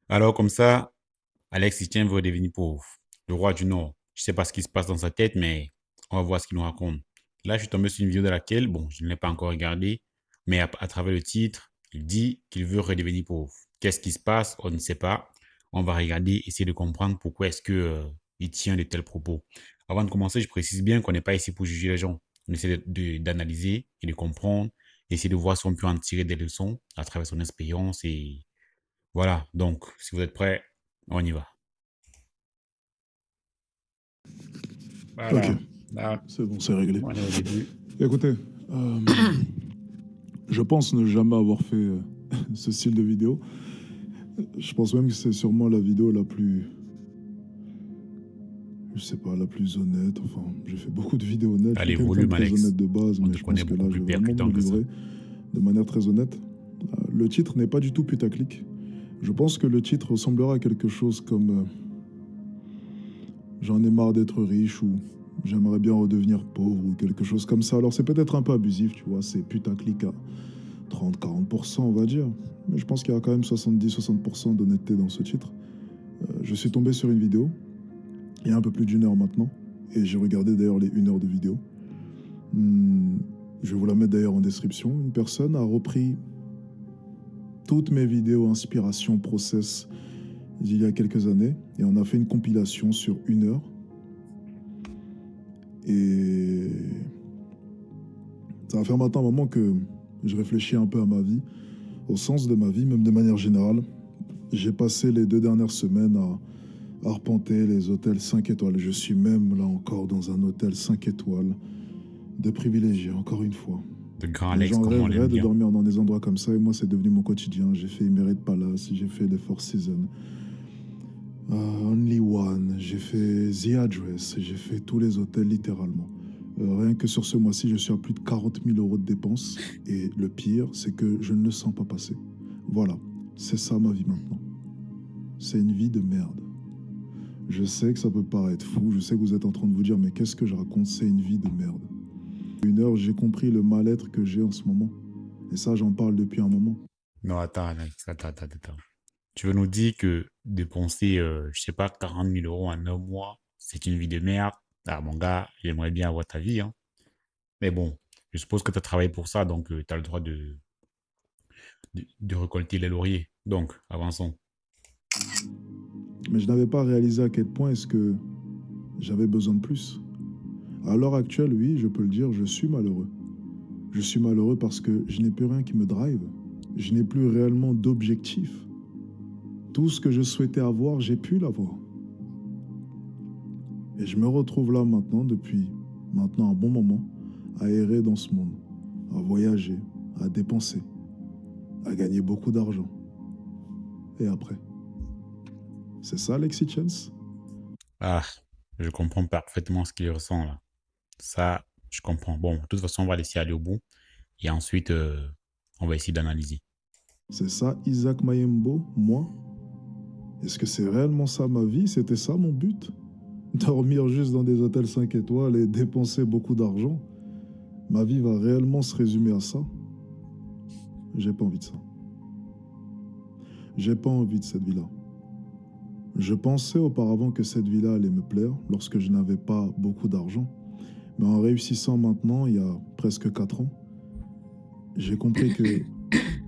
Alors, comme ça, Alex Titien veut devenir pauvre. Le roi du Nord. Je sais pas ce qui se passe dans sa tête, mais on va voir ce qu'il nous raconte. Là, je suis tombé sur une vidéo dans laquelle, bon, je ne l'ai pas encore regardée, mais à travers le titre, il dit qu'il veut redevenir pauvre. Qu'est-ce qui se passe? On ne sait pas. On va regarder, essayer de comprendre pourquoi est-ce que, il tient de tels propos. Avant de commencer, je précise bien qu'on n'est pas ici pour juger les gens. On essaie d'analyser et de comprendre, essayer de voir si on peut en tirer des leçons à travers son expérience et voilà. Donc, si vous êtes prêts, on y va. Ok, Voilà, là, c'est bon, c'est réglé. on est au début. Écoutez, je pense ne jamais avoir fait ce style de vidéo. Je pense même que c'est sûrement la vidéo la plus, je sais pas, la plus honnête. Enfin, j'ai fait beaucoup de vidéos honnêtes. Je suis Allez, quelqu'un de volume, très Alex. honnête de base, On mais te je pense connaît que beaucoup là, je plus vais vraiment me percutant que ça. livrer de manière très honnête. Le titre n'est pas du tout putaclic. Je pense que le titre ressemblera à quelque chose comme j'en ai marre d'être riche ou j'aimerais bien redevenir pauvre ou quelque chose comme ça. Alors c'est peut-être un peu abusif, tu vois, c'est putaclic à 30-40%, on va dire. Mais je pense qu'il y a quand même 70-60% d'honnêteté dans ce titre. Je suis tombé sur une vidéo, il y a un peu plus d'une heure maintenant, et j'ai regardé d'ailleurs les 1 heure de vidéo. Hmm, je vais vous la mettre d'ailleurs en description. Une personne a repris toutes mes vidéos inspiration, process d'il y a quelques années, et on a fait une compilation sur 1 heure. Et ça va faire maintenant un moment que je réfléchis un peu à ma vie, au sens de ma vie, même de manière générale. J'ai passé les 2 dernières semaines à arpenter les hôtels 5 étoiles. Je suis même là encore dans un hôtel 5 étoiles de privilégiés, encore une fois. Le grand Les Alex, gens comme on rêveraient l'aime de bien. dormir dans des endroits comme ça et moi c'est devenu mon quotidien. J'ai fait Emirate Palace, j'ai fait les Four Seasons, Only One, j'ai fait The Address, j'ai fait tous les hôtels littéralement. Rien que sur ce mois-ci, je suis à plus de 40 000 euros de dépenses. Et le pire, c'est que je ne le sens pas passer. Voilà, c'est ça ma vie maintenant. C'est une vie de merde. Je sais que ça peut paraître fou, je sais que vous êtes en train de vous dire, mais qu'est-ce que je raconte? C'est une vie de merde. 1 heure, j'ai compris le mal-être que j'ai en ce moment. Et ça, j'en parle depuis un moment. Non, attends, Alex, attends. Tu veux nous dire que dépenser, je sais pas, 40 000 euros en un mois, c'est une vie de merde? Ah, mon gars, j'aimerais bien avoir ta vie, hein. Mais bon, je suppose que tu as travaillé pour ça, donc tu as le droit de récolter les lauriers. Donc, avançons. Mais je n'avais pas réalisé à quel point est-ce que j'avais besoin de plus. À l'heure actuelle, oui, je peux le dire, je suis malheureux. Je suis malheureux parce que je n'ai plus rien qui me drive. Je n'ai plus réellement d'objectif. Tout ce que je souhaitais avoir, j'ai pu l'avoir. Et je me retrouve là maintenant, depuis maintenant un bon moment, à errer dans ce monde, à voyager, à dépenser, à gagner beaucoup d'argent. Et après, c'est ça l'exigence? Ah, je comprends parfaitement ce qu'il ressent là. Ça, je comprends. Bon, de toute façon, on va laisser aller au bout. Et ensuite, on va essayer d'analyser. C'est ça Isaac Mayembo, moi? Est-ce que c'est réellement ça ma vie? C'était ça mon but? Dormir juste dans des hôtels 5 étoiles et dépenser beaucoup d'argent? Ma vie va réellement se résumer à ça? J'ai pas envie de ça. J'ai pas envie de cette vie-là. Je pensais auparavant que cette vie-là allait me plaire lorsque je n'avais pas beaucoup d'argent. Mais en réussissant maintenant, il y a presque 4 ans, j'ai compris que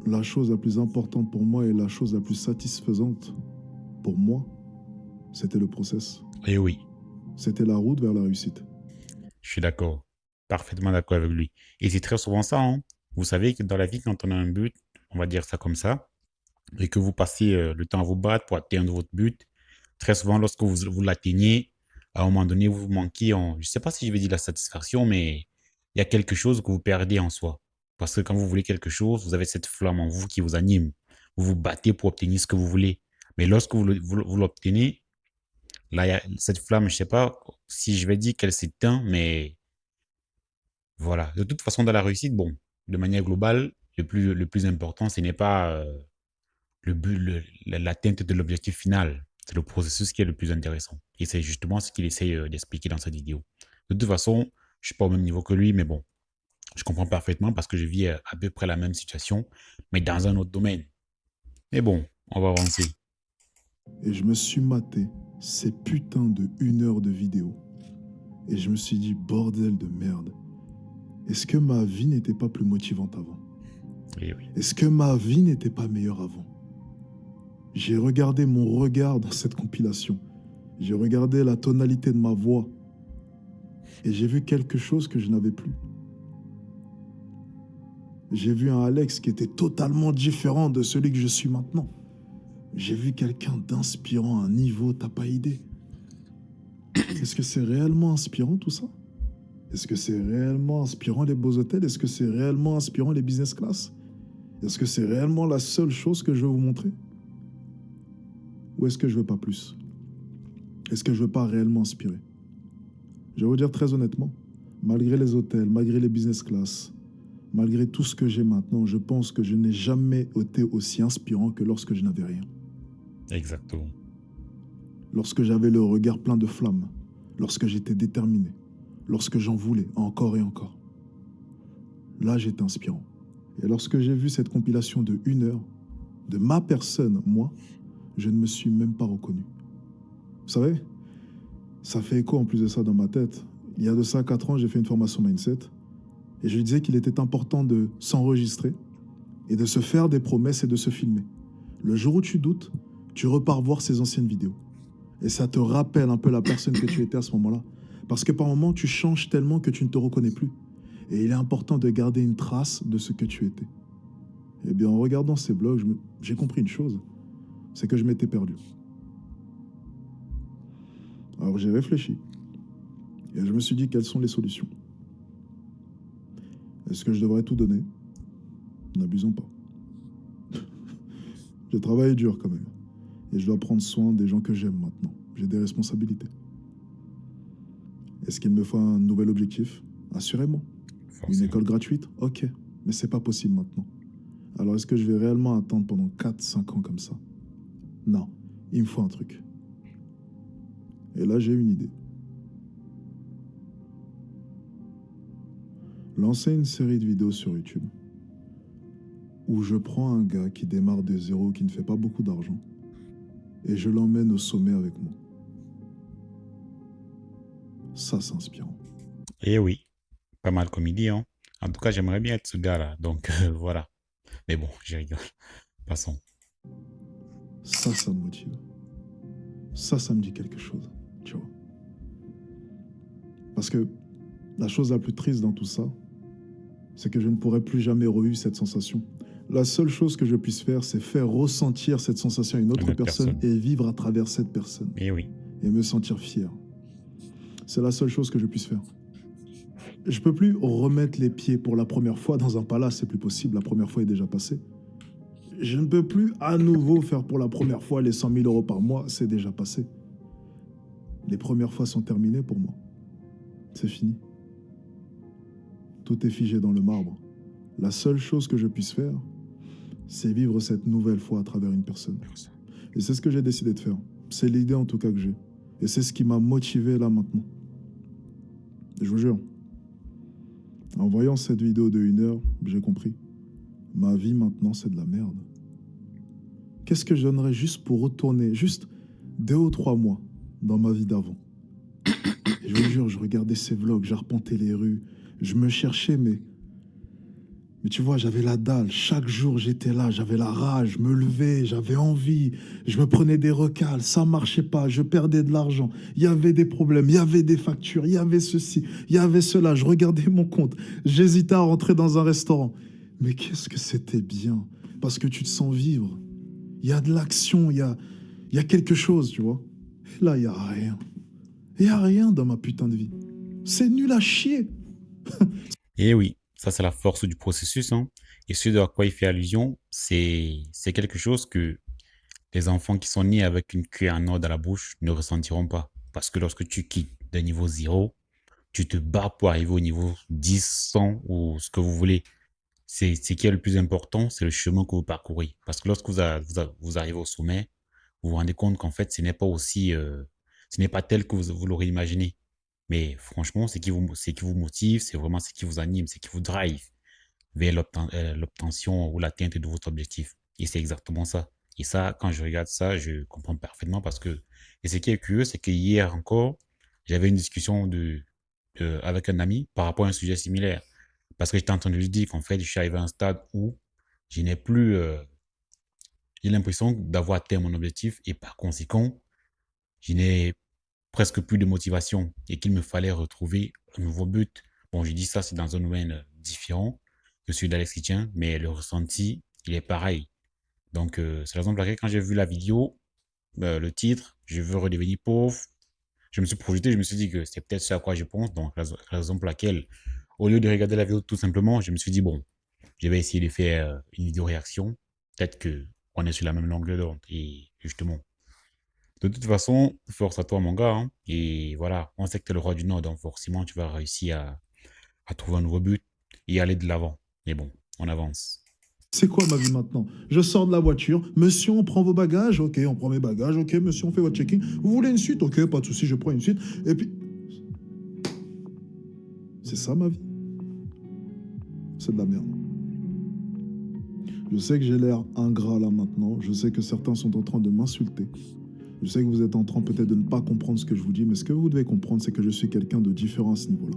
la chose la plus importante pour moi et la chose la plus satisfaisante pour moi, c'était le process. Et oui, C'était la route vers la réussite. je suis d'accord. Parfaitement d'accord avec lui. Et c'est très souvent ça, hein. Vous savez que dans la vie, quand on a un but, on va dire ça comme ça, et que vous passez le temps à vous battre pour atteindre votre but, très souvent, lorsque vous l'atteignez, à un moment donné, vous vous manquez en, je ne sais pas si je vais dire la satisfaction, mais il y a quelque chose que vous perdez en soi. Parce que quand vous voulez quelque chose, vous avez cette flamme en vous qui vous anime. Vous vous battez pour obtenir ce que vous voulez. Mais lorsque vous l'obtenez, là, il y a cette flamme, je ne sais pas si je vais dire qu'elle s'éteint, mais voilà. De toute façon, dans la réussite, bon, de manière globale, le plus important, ce n'est pas le but, l'atteinte de l'objectif final. C'est le processus qui est le plus intéressant. Et c'est justement ce qu'il essaye d'expliquer dans cette vidéo. De toute façon, je ne suis pas au même niveau que lui, mais bon, je comprends parfaitement parce que je vis à peu près la même situation, mais dans un autre domaine. Mais bon, on va avancer. Et je me suis maté ces putains de 1 heure de vidéo. Et je me suis dit, bordel de merde. Est-ce que ma vie n'était pas plus motivante avant? Et oui. Est-ce que ma vie n'était pas meilleure avant? J'ai regardé mon regard dans cette compilation. J'ai regardé la tonalité de ma voix. Et j'ai vu quelque chose que je n'avais plus. J'ai vu un Alex qui était totalement différent de celui que je suis maintenant. J'ai vu quelqu'un d'inspirant à un niveau, t'as pas idée. Est-ce que c'est réellement inspirant tout ça? Est-ce que c'est réellement inspirant les beaux hôtels? Est-ce que c'est réellement inspirant les business class? Est-ce que c'est réellement la seule chose que je veux vous montrer? Ou est-ce que je veux pas plus? Est-ce que je veux pas réellement inspirer? Je vais vous dire très honnêtement, malgré les hôtels, malgré les business class, malgré tout ce que j'ai maintenant, je pense que je n'ai jamais été aussi inspirant que lorsque je n'avais rien. Exactement. Lorsque j'avais le regard plein de flammes, lorsque j'étais déterminé, lorsque j'en voulais encore et encore. Là, j'étais inspirant. Et lorsque j'ai vu cette compilation de 1 heure, de ma personne, moi, je ne me suis même pas reconnu. Vous savez, ça fait écho en plus de ça dans ma tête. Il y a de ça 4 ans, j'ai fait une formation mindset. Et je lui disais qu'il était important de s'enregistrer et de se faire des promesses et de se filmer. Le jour où tu doutes, tu repars voir ces anciennes vidéos. Et ça te rappelle un peu la personne que tu étais à ce moment-là. Parce que par moments, tu changes tellement que tu ne te reconnais plus. Et il est important de garder une trace de ce que tu étais. Eh bien, en regardant ces blogs, j'ai compris une chose. C'est que je m'étais perdu. Alors j'ai réfléchi. Et je me suis dit, quelles sont les solutions? Est-ce que je devrais tout donner? N'abusons pas. J'ai travaillé dur quand même. Et je dois prendre soin des gens que j'aime maintenant. J'ai des responsabilités. Est-ce qu'il me faut un nouvel objectif? Assurément. Une Forcément. école gratuite? Ok. Mais c'est pas possible maintenant. Alors est-ce que je vais réellement attendre pendant 4-5 ans comme ça? Non. Il me faut un truc. Et là, j'ai une idée. Lancer une série de vidéos sur YouTube où je prends un gars qui démarre de zéro, qui ne fait pas beaucoup d'argent, et je l'emmène au sommet avec moi. Ça, c'est inspirant. Et oui, pas mal comme idée, hein. En tout cas, j'aimerais bien être ce gars-là. Donc, voilà. Mais bon, je rigole. Passons. Ça me motive. Ça me dit quelque chose, tu vois. Parce que la chose la plus triste dans tout ça, c'est que je ne pourrai plus jamais revivre cette sensation. La seule chose que je puisse faire, c'est faire ressentir cette sensation à une autre personne et vivre à travers cette personne. Et oui. Et me sentir fier. C'est la seule chose que je puisse faire. Je peux plus remettre les pieds pour la première fois dans un palace, c'est plus possible, la première fois est déjà passée. Je ne peux plus à nouveau faire pour la première fois les 100 000 euros par mois, c'est déjà passé. Les premières fois sont terminées pour moi. C'est fini. Tout est figé dans le marbre. La seule chose que je puisse faire, c'est vivre cette nouvelle fois à travers une personne. Et c'est ce que j'ai décidé de faire. C'est l'idée en tout cas que j'ai. Et c'est ce qui m'a motivé là maintenant. Et je vous jure, en voyant cette vidéo de 1 heure, j'ai compris. Ma vie maintenant, c'est de la merde. Qu'est-ce que je donnerais juste pour retourner, juste 2 ou 3 mois dans ma vie d'avant? Et je vous jure, je regardais ces vlogs, j'arpentais les rues, je me cherchais, mais tu vois, j'avais la dalle. Chaque jour, j'étais là, j'avais la rage, je me levais, j'avais envie, je me prenais des recals, ça marchait pas, je perdais de l'argent, il y avait des problèmes, il y avait des factures, il y avait ceci, il y avait cela, je regardais mon compte, j'hésitais à rentrer dans un restaurant. Mais qu'est-ce que c'était bien, parce que tu te sens vivre. Il y a de l'action, il y a quelque chose, tu vois. Et là, il n'y a rien. Il n'y a rien dans ma putain de vie. C'est nul à chier. Et oui, ça c'est la force du processus, hein. Et ce à quoi il fait allusion, c'est quelque chose que les enfants qui sont nés avec une cuillère en or dans la bouche ne ressentiront pas. Parce que lorsque tu quittes d'un niveau 0, tu te bats pour arriver au niveau 10, 100 ou ce que vous voulez. C'est ce qui est le plus important, c'est le chemin que vous parcourez. Parce que lorsque vous arrivez au sommet, vous vous rendez compte qu'en fait, ce n'est pas aussi, ce n'est pas tel que vous l'aurez imaginé. Mais franchement, ce qui vous motive, c'est vraiment ce qui vous anime, ce qui vous drive vers l'obtention ou l'atteinte de votre objectif. Et c'est exactement ça. Et ça, quand je regarde ça, je comprends parfaitement parce que... Et ce qui est curieux, c'est que hier encore, j'avais une discussion avec un ami par rapport à un sujet similaire. Parce que j'étais en train de lui dire qu'en fait, je suis arrivé à un stade où je n'ai plus... j'ai l'impression d'avoir atteint mon objectif et par conséquent, je n'ai presque plus de motivation et qu'il me fallait retrouver un nouveau but. Bon, je dis ça, c'est dans un domaine différent que celui d'Alex Kitchen, mais le ressenti, il est pareil. Donc, c'est la raison pour laquelle, quand j'ai vu la vidéo, le titre, je veux redevenir pauvre, je me suis projeté, je me suis dit que c'est peut-être ce à quoi je pense. Donc, la raison pour laquelle, au lieu de regarder la vidéo tout simplement, je me suis dit, bon, je vais essayer de faire une vidéo réaction. Peut-être que on est sur la même longueur d'onde. Et justement, de toute façon, force à toi, mon gars, hein. Et voilà, on sait que tu es le roi du Nord, donc forcément, tu vas réussir à trouver un nouveau but et aller de l'avant. Mais bon, on avance. C'est quoi ma vie maintenant? Je sors de la voiture, monsieur, on prend vos bagages, ok, on prend mes bagages, ok, monsieur, on fait votre check-in. Vous voulez une suite? Ok, pas de souci, je prends une suite. Et puis, c'est ça ma vie? C'est de la merde. Je sais que j'ai l'air ingrat là maintenant, je sais que certains sont en train de m'insulter. Je sais que vous êtes en train peut-être de ne pas comprendre ce que je vous dis, mais ce que vous devez comprendre, c'est que je suis quelqu'un de différent à ce niveau-là.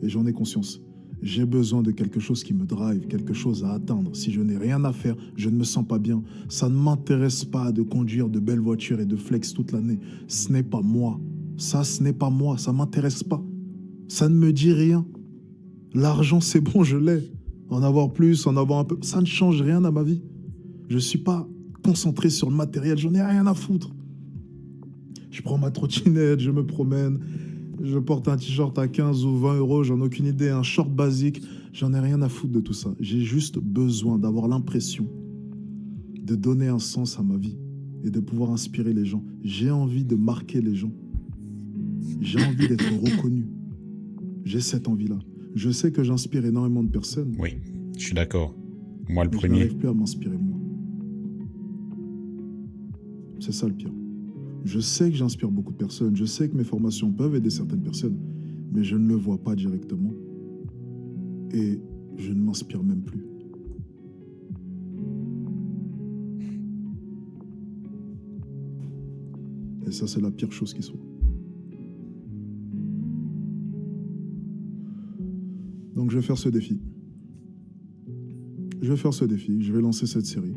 Et j'en ai conscience. J'ai besoin de quelque chose qui me drive, quelque chose à atteindre. Si je n'ai rien à faire, je ne me sens pas bien. Ça ne m'intéresse pas de conduire de belles voitures et de flex toute l'année. Ce n'est pas moi. Ça, ce n'est pas moi. Ça m'intéresse pas. Ça ne me dit rien. L'argent, c'est bon, je l'ai. En avoir plus, en avoir un peu, ça ne change rien à ma vie. Je ne suis pas concentré sur le matériel. J'en ai rien à foutre. Je prends ma trottinette, je me promène, je porte un t-shirt à 15 ou 20 euros, j'en ai aucune idée, un short basique, j'en ai rien à foutre de tout ça. J'ai juste besoin d'avoir l'impression de donner un sens à ma vie et de pouvoir inspirer les gens. J'ai envie de marquer les gens. J'ai envie d'être reconnu. J'ai cette envie-là. Je sais que j'inspire énormément de personnes, Oui, je suis d'accord. Moi, le mais je premier. n'arrive plus à m'inspirer moi. C'est ça le pire. Je sais que j'inspire beaucoup de personnes, je sais que mes formations peuvent aider certaines personnes, mais je ne le vois pas directement. Et je ne m'inspire même plus. Et ça, c'est la pire chose qui soit. Donc je vais faire ce défi. Je vais faire ce défi, je vais lancer cette série.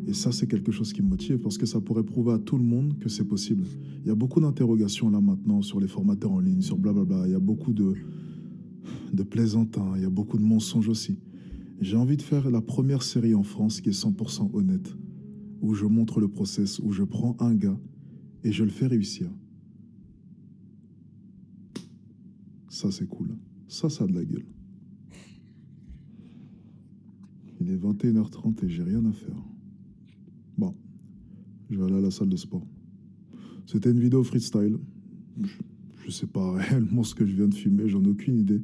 Et ça, c'est quelque chose qui me motive parce que ça pourrait prouver à tout le monde que c'est possible. Il y a beaucoup d'interrogations là maintenant sur les formateurs en ligne, sur blablabla. Il y a beaucoup de plaisantins, il y a beaucoup de mensonges aussi. J'ai envie de faire la première série en France qui est 100% honnête, où je montre le process, où je prends un gars et je le fais réussir. Ça, c'est cool. Ça a de la gueule. Il est 21h30 et j'ai rien à faire. Bon, je vais aller à la salle de sport. C'était une vidéo freestyle. Je sais pas réellement ce que je viens de filmer, j'en ai aucune idée.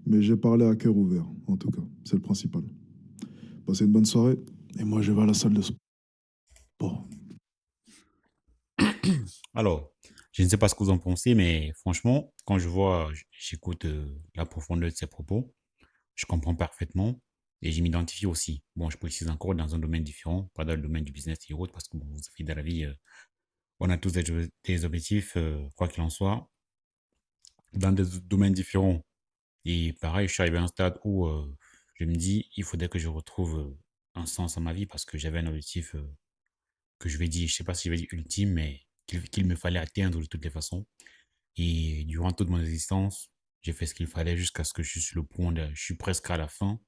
Mais j'ai parlé à cœur ouvert, en tout cas. C'est le principal. Passez une bonne soirée. Et moi, je vais à la salle de sport. Alors, je ne sais pas ce que vous en pensez, mais franchement, quand je vois, j'écoute la profondeur de ses propos, je comprends parfaitement et je m'identifie aussi. Bon, je précise encore dans un domaine différent, pas dans le domaine du business et autres, parce que bon, vous savez, dans la vie, on a tous des objectifs, quoi qu'il en soit, dans des domaines différents. Et pareil, je suis arrivé à un stade où je me dis, il faudrait que je retrouve un sens à ma vie parce que j'avais un objectif que je vais dire, je sais pas si je vais dire ultime, mais qu'il me fallait atteindre de toutes les façons. Et durant toute mon existence, j'ai fait ce qu'il fallait jusqu'à ce que je suis sur le point de, je suis presque à la fin.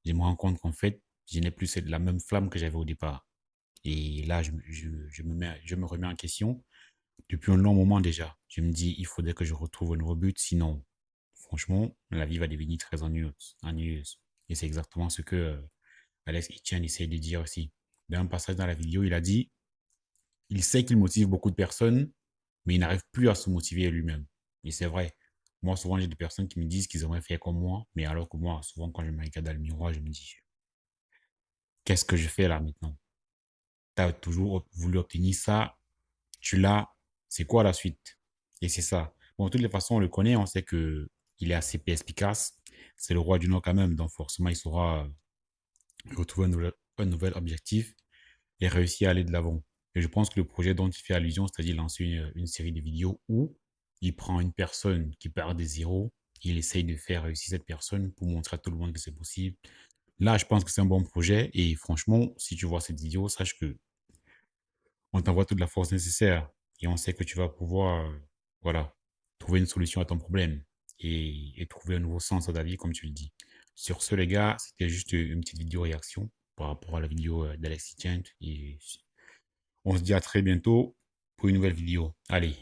Je me rends compte qu'en fait, je n'ai plus la même flamme que j'avais au départ. Et là, je me remets en question depuis un long moment déjà. Je me dis, il faudrait que je retrouve un nouveau but, sinon, franchement, la vie va devenir très ennuyeuse. Ennuyeuse. Et c'est exactement ce que Alex Hitchens essaie de dire aussi. Dans un passage dans la vidéo, il a dit, il sait qu'il motive beaucoup de personnes, mais il n'arrive plus à se motiver lui-même. Et c'est vrai. Moi, souvent, j'ai des personnes qui me disent qu'ils aimeraient faire comme moi, mais alors que moi, souvent, quand je me regarde dans le miroir, je me dis, qu'est-ce que je fais là maintenant? Tu as toujours voulu obtenir ça, tu l'as, c'est quoi la suite? Et c'est ça. Bon, de toutes les façons, on le connaît, on sait que il est assez perspicace. C'est le roi du Nord quand même, donc forcément, il saura retrouver un nouvel objectif. et réussit à aller de l'avant. Et je pense que le projet dont il fait allusion, c'est-à-dire lancer une série de vidéos où il prend une personne qui part des zéros, il essaye de faire réussir cette personne pour montrer à tout le monde que c'est possible. Là, je pense que c'est un bon projet et franchement, si tu vois cette vidéo, sache que on t'envoie toute la force nécessaire et on sait que tu vas pouvoir, voilà, trouver une solution à ton problème et trouver un nouveau sens à ta vie, comme tu le dis. Sur ce, les gars, c'était juste une petite vidéo réaction par rapport à la vidéo d'Alexis Tiant et on se dit à très bientôt pour une nouvelle vidéo. Allez,